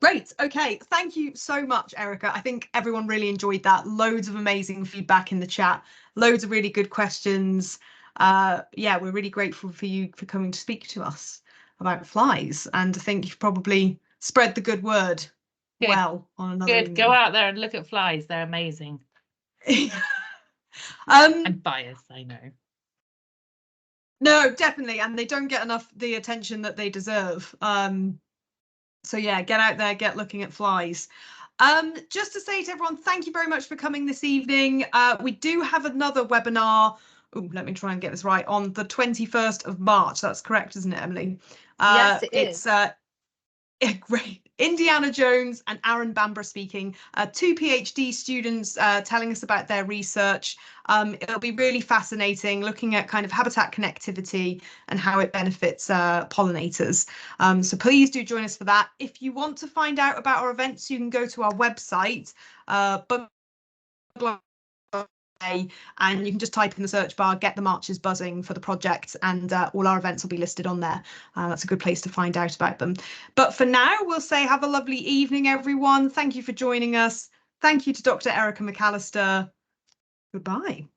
great. Okay, thank you so much, Erica. I think everyone really enjoyed that. Loads of amazing feedback in the chat, loads of really good questions. Yeah, we're really grateful for you for coming to speak to us about flies, and I think you've probably spread the good word well on another Good. Go out there and look at flies. They're amazing. And biased, I know. No, definitely, and they don't get enough the attention that they deserve. So yeah, get out there, get looking at flies. Just to say to everyone, thank you very much for coming this evening. We do have another webinar. Ooh, let me try and get this right, on the 21st of March. That's correct, isn't it, Emily? Yes, it is. Great. Indiana Jones and Aaron Bambra speaking, two PhD students telling us about their research. It'll be really fascinating, looking at kind of habitat connectivity and how it benefits pollinators. So please do join us for that. If you want to find out about our events, you can go to our website, and you can just type in the search bar, get the marches buzzing for the project, and all our events will be listed on there. That's a good place to find out about them. But for now, we'll say have a lovely evening, everyone. Thank you for joining us. Thank you to Dr. Erica McAlister. Goodbye.